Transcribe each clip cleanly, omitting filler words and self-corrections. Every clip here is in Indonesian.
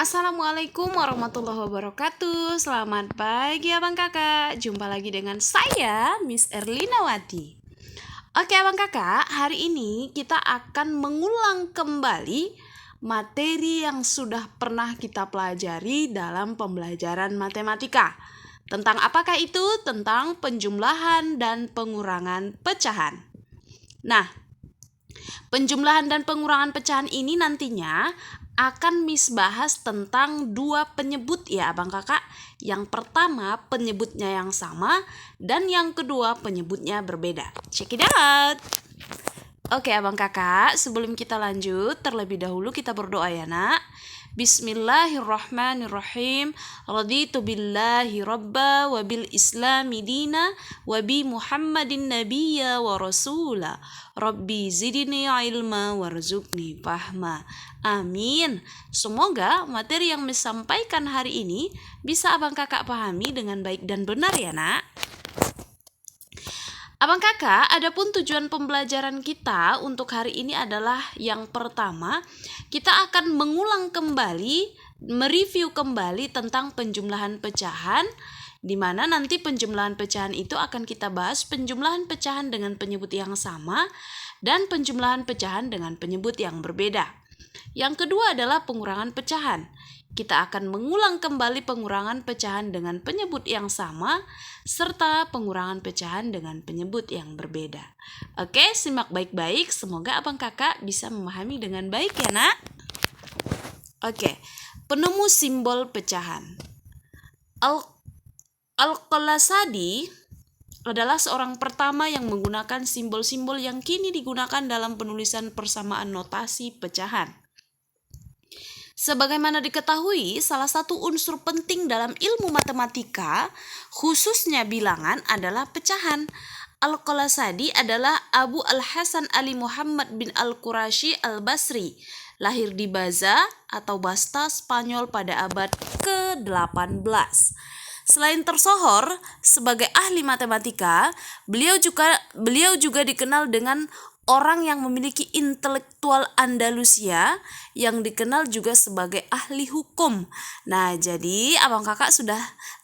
Assalamualaikum warahmatullahi wabarakatuh. Selamat pagi abang kakak. Jumpa lagi dengan saya Miss Erlinawati. Oke abang kakak, hari ini kita akan mengulang kembali materi yang sudah pernah kita pelajari dalam pembelajaran matematika. Tentang apakah itu? Tentang penjumlahan dan pengurangan pecahan. Nah, penjumlahan dan pengurangan pecahan ini nantinya akan Miss bahas tentang dua penyebut ya abang kakak. Yang pertama penyebutnya yang sama dan yang kedua penyebutnya berbeda. Check it out. Oke abang kakak, sebelum kita lanjut terlebih dahulu kita berdoa ya nak. Bismillahirrahmanirrahim. Raditu billahi rabba wa bil islami dina wa bi Muhammadin nabiyya wa rasula. Rabbi zidni ilma warzuqni fahma. Amin. Semoga materi yang disampaikan hari ini bisa abang kakak pahami dengan baik dan benar ya nak. Abang kakak, adapun tujuan pembelajaran kita untuk hari ini adalah yang pertama, kita akan mengulang kembali, mereview kembali tentang penjumlahan pecahan, di mana nanti penjumlahan pecahan itu akan kita bahas penjumlahan pecahan dengan penyebut yang sama dan penjumlahan pecahan dengan penyebut yang berbeda. Yang kedua adalah pengurangan pecahan. Kita akan mengulang kembali pengurangan pecahan dengan penyebut yang sama serta pengurangan pecahan dengan penyebut yang berbeda. Oke, simak baik-baik. Semoga abang kakak bisa memahami dengan baik ya nak. Oke, penemu simbol pecahan. Al-Qalasadi adalah seorang pertama yang menggunakan simbol-simbol yang kini digunakan dalam penulisan persamaan notasi pecahan. Sebagaimana diketahui, salah satu unsur penting dalam ilmu matematika, khususnya bilangan, adalah pecahan. Al-Qalasadi adalah Abu Al-Hasan Ali Muhammad bin Al-Qurashi Al-Basri, lahir di Baza atau Basta, Spanyol pada abad ke-18. Selain tersohor sebagai ahli matematika, beliau juga dikenal dengan orang yang memiliki intelektual Andalusia yang dikenal juga sebagai ahli hukum. Nah, jadi abang kakak sudah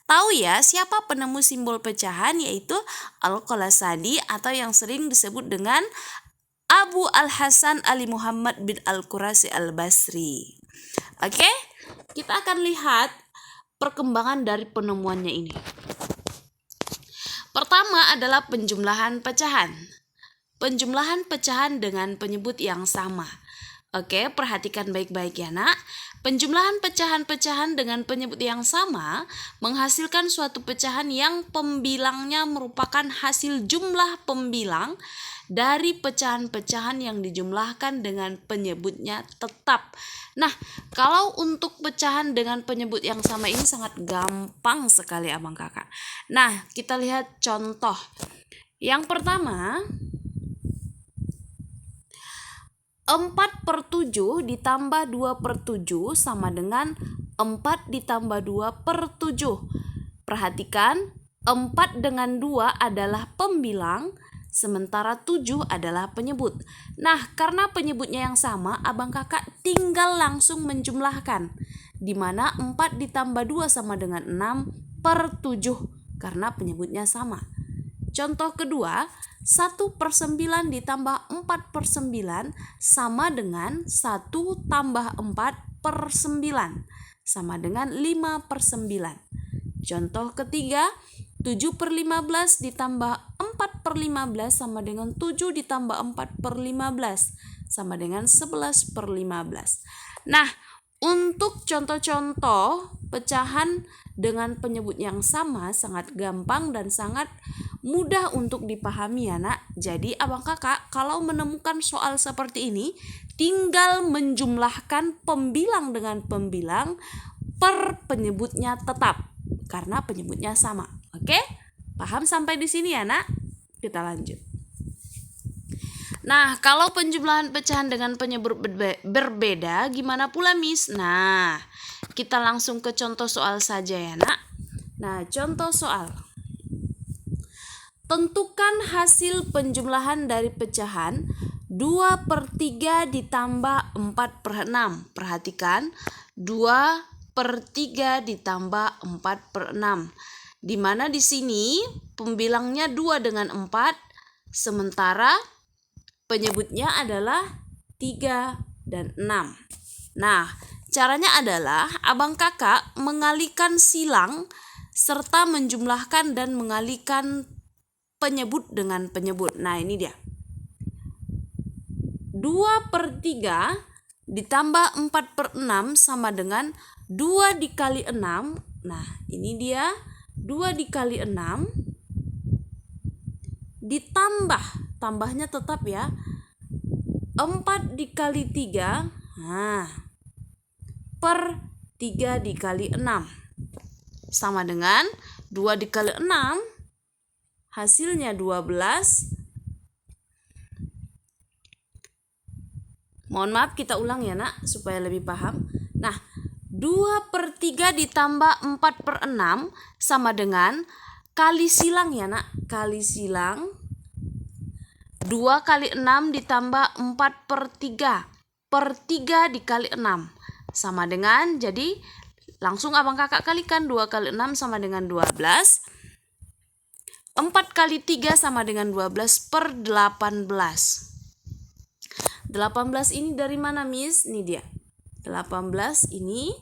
tahu ya siapa penemu simbol pecahan, yaitu Al-Qalasadi atau yang sering disebut dengan Abu Al-Hasan Ali Muhammad bin Al-Qurashi Al-Basri. Oke, kita akan lihat perkembangan dari penemuannya ini. Pertama adalah penjumlahan pecahan. Penjumlahan pecahan dengan penyebut yang sama. Oke, perhatikan baik-baik ya nak. Penjumlahan pecahan-pecahan dengan penyebut yang sama menghasilkan suatu pecahan yang pembilangnya merupakan hasil jumlah pembilang dari pecahan-pecahan yang dijumlahkan dengan penyebutnya tetap. Nah, kalau untuk pecahan dengan penyebut yang sama ini sangat gampang sekali abang kakak. Nah, kita lihat contoh. Yang pertama, 4/7 ditambah 2/7 sama dengan 4 ditambah 2/7. Perhatikan, 4 dengan 2 adalah pembilang, sementara 7 /adalah penyebut. Nah, karena penyebutnya yang sama, abang kakak tinggal langsung menjumlahkan, di mana 4 ditambah 2 sama dengan 6/7, karena penyebutnya sama. Contoh kedua, 1/9 ditambah 4/9 sama dengan 1 tambah 4/9 sama dengan 5/9. Contoh ketiga, 7/15 ditambah 4/15 sama dengan 7 ditambah 4/15 sama dengan 11/15. Nah, untuk contoh-contoh pecahan dengan penyebut yang sama sangat gampang dan sangat mudah untuk dipahami ya nak. Jadi abang kakak kalau menemukan soal seperti ini tinggal menjumlahkan pembilang dengan pembilang per penyebutnya tetap karena penyebutnya sama. Oke? Paham sampai di sini ya nak? Kita lanjut. Nah, kalau penjumlahan pecahan dengan penyebut berbeda gimana pula Miss? Nah, kita langsung ke contoh soal saja ya nak. Nah, contoh soal. Tentukan hasil penjumlahan dari pecahan 2/3 ditambah 4/6. Perhatikan, 2/3 ditambah 4/6. Di mana di sini pembilangnya 2 dengan 4, sementara penyebutnya adalah 3 dan 6. Nah, caranya adalah abang kakak mengalihkan silang serta menjumlahkan dan mengalihkan penyebut dengan penyebut. Nah, ini dia. 2/3 ditambah 4/6 sama dengan 2 dikali 6. Nah, ini dia 2 dikali 6 ditambah, tambahnya tetap ya, 4 dikali 3, nah, per 3 dikali 6. Sama dengan 2 dikali 6, hasilnya 12. Mohon maaf, kita ulang ya nak, supaya lebih paham. Nah, 2/3 ditambah 4/6 sama dengan kali silang ya nak, kali silang 2 kali 6 ditambah 4/3 per 3 dikali 6 sama dengan, jadi langsung abang kakak kalikan, 2 kali 6 sama dengan 12, 4 kali 3 sama dengan 12 per 18. 18 ini dari mana Miss? Ini dia 18 ini.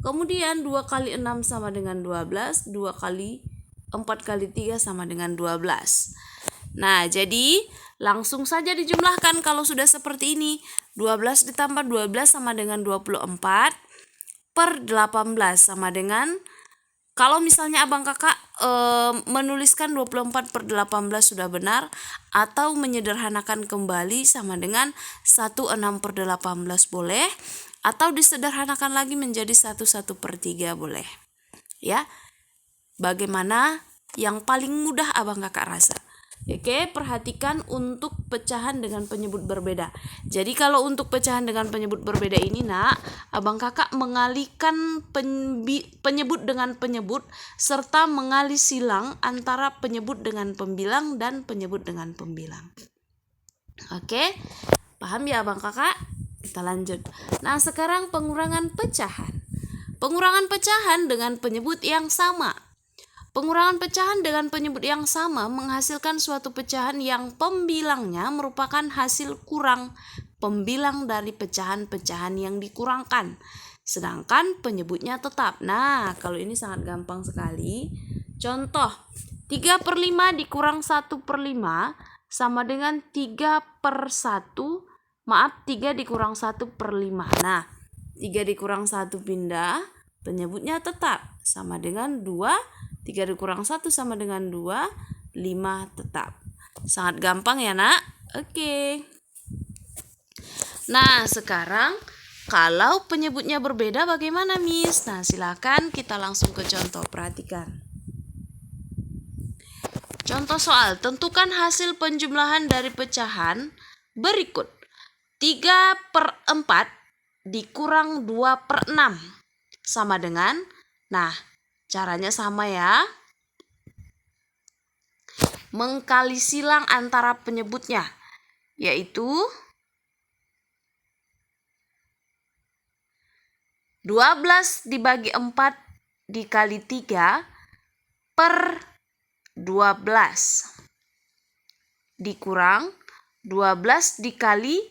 Kemudian 2 kali 6 sama dengan 12, 4 kali 3 sama dengan 12. Nah, jadi langsung saja dijumlahkan kalau sudah seperti ini. 12 ditambah 12 sama dengan 24 per 18 sama dengan, kalau misalnya abang kakak menuliskan 24 per 18 sudah benar, atau menyederhanakan kembali sama dengan 16 per 18 boleh, atau disederhanakan lagi menjadi 1/3 boleh. Ya, bagaimana yang paling mudah abang kakak rasa. Oke, perhatikan untuk pecahan dengan penyebut berbeda. Jadi kalau untuk pecahan dengan penyebut berbeda ini nak, abang kakak mengalihkan penyebut dengan penyebut serta mengalih silang antara penyebut dengan pembilang dan penyebut dengan pembilang. Oke, paham ya abang kakak? Kita lanjut. Nah, sekarang pengurangan pecahan. Pengurangan pecahan dengan penyebut yang sama. Pengurangan pecahan dengan penyebut yang sama menghasilkan suatu pecahan yang pembilangnya merupakan hasil kurang pembilang dari pecahan-pecahan yang dikurangkan, sedangkan penyebutnya tetap. Nah, kalau ini sangat gampang sekali. Contoh, 3/5 dikurang 1/5 sama dengan 3/1. 3 dikurang 1/5. Nah, 3 dikurang 1 pindah, penyebutnya tetap sama dengan 2. 3 dikurang 1 sama dengan 2, 5 tetap. Sangat gampang ya nak? Oke. Nah, sekarang kalau penyebutnya berbeda bagaimana Miss? Nah, silakan kita langsung ke contoh, perhatikan. Contoh soal, tentukan hasil penjumlahan dari pecahan berikut. 3/4 dikurang 2/6 sama dengan, nah, caranya sama ya. Mengkali silang antara penyebutnya, yaitu 12 dibagi 4 dikali 3 per 12 dikurang 12 dikali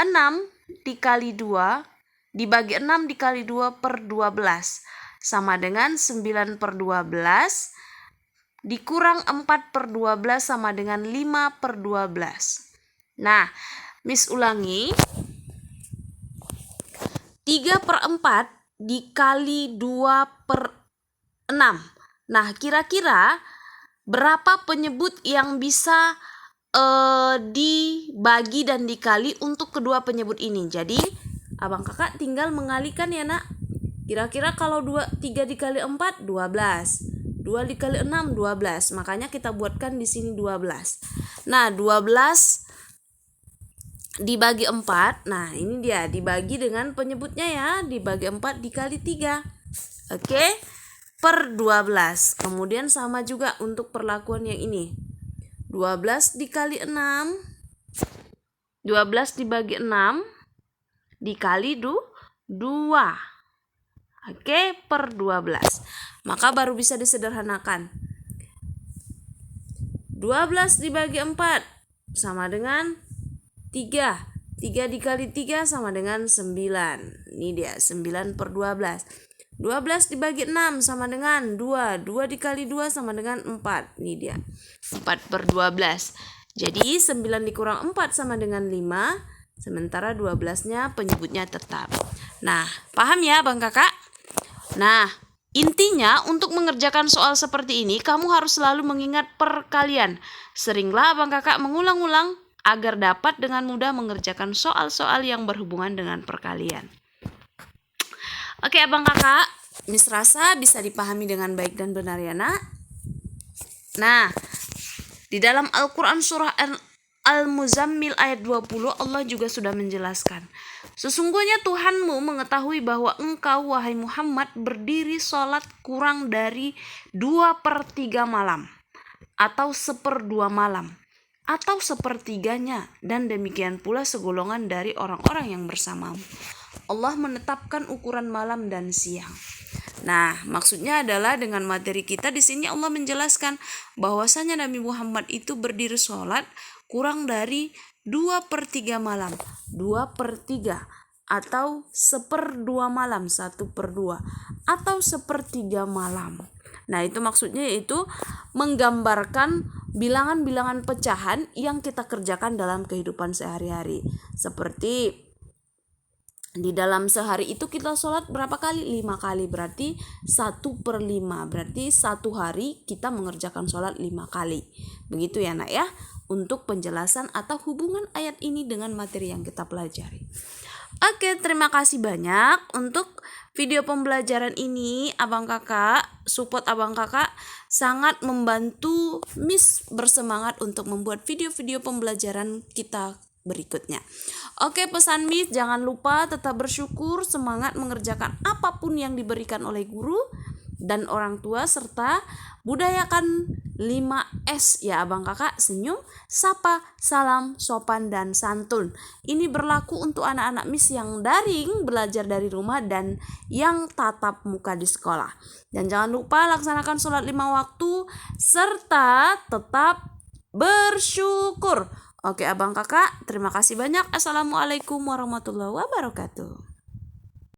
6 dikali 2 dibagi 6 dikali 2 per 12 sama dengan 9/12 dikurang 4/12 sama dengan 5/12. Nah, Miss ulangi. 3/4 dikali 2/6. Nah, kira-kira berapa penyebut yang bisa dibagi dan dikali untuk kedua penyebut ini? Jadi, abang kakak tinggal mengalihkan ya nak. Kira-kira kalau 3 dikali 4, 12. 2 dikali 6, 12. Makanya kita buatkan di sini 12. Nah, 12 dibagi 4. Nah, ini dia dibagi dengan penyebutnya ya. Dibagi 4 dikali 3. Oke, per 12. Kemudian sama juga untuk perlakuan yang ini. 12 dikali 6. 12 dibagi 6 dikali 2. Oke, per 12. Maka baru bisa disederhanakan. 12 dibagi 4 sama dengan 3. 3 dikali 3 sama dengan 9. Ini dia 9 per 12. 12 dibagi 6 sama dengan 2. 2 dikali 2 sama dengan 4. Ini dia 4 per 12. Jadi 9 dikurang 4 sama dengan 5. Sementara 12-nya penyebutnya tetap. Nah, paham ya Bang Kakak? Nah, intinya untuk mengerjakan soal seperti ini kamu harus selalu mengingat perkalian. Seringlah Abang Kakak mengulang-ulang agar dapat dengan mudah mengerjakan soal-soal yang berhubungan dengan perkalian. Oke Abang Kakak, Miss rasa bisa dipahami dengan baik dan benar ya nak? Nah, di dalam Al-Quran surah Al-Muzammil ayat 20 Allah juga sudah menjelaskan. Sesungguhnya Tuhanmu mengetahui bahwa engkau wahai Muhammad berdiri sholat kurang dari 2/3 malam atau 1/2 malam atau 1/3-nya, dan demikian pula segolongan dari orang-orang yang bersamamu. Allah menetapkan ukuran malam dan siang. Nah, maksudnya adalah dengan materi kita di sini Allah menjelaskan bahwasanya Nabi Muhammad itu berdiri sholat kurang dari 2/3 malam, 2/3 atau 1/2 malam, 1/2 atau 1/3 malam. Nah, itu maksudnya yaitu menggambarkan bilangan-bilangan pecahan yang kita kerjakan dalam kehidupan sehari-hari. Seperti di dalam sehari itu kita sholat berapa kali? 5 kali, berarti 1/5. Berarti satu hari kita mengerjakan sholat 5 kali. Begitu ya nak ya, untuk penjelasan atau hubungan ayat ini dengan materi yang kita pelajari. Oke, terima kasih banyak untuk video pembelajaran ini. Abang Kakak, support Abang Kakak sangat membantu Miss bersemangat untuk membuat video-video pembelajaran kita berikutnya. Oke, pesan Miss, jangan lupa tetap bersyukur, semangat mengerjakan apapun yang diberikan oleh guru dan orang tua, serta budayakan 5S ya Abang Kakak: senyum, sapa, salam, sopan, dan santun. Ini berlaku untuk anak-anak Miss yang daring belajar dari rumah dan yang tatap muka di sekolah. Dan jangan lupa laksanakan sholat 5 waktu serta tetap bersyukur. Oke Abang Kakak, terima kasih banyak. Assalamualaikum warahmatullahi wabarakatuh.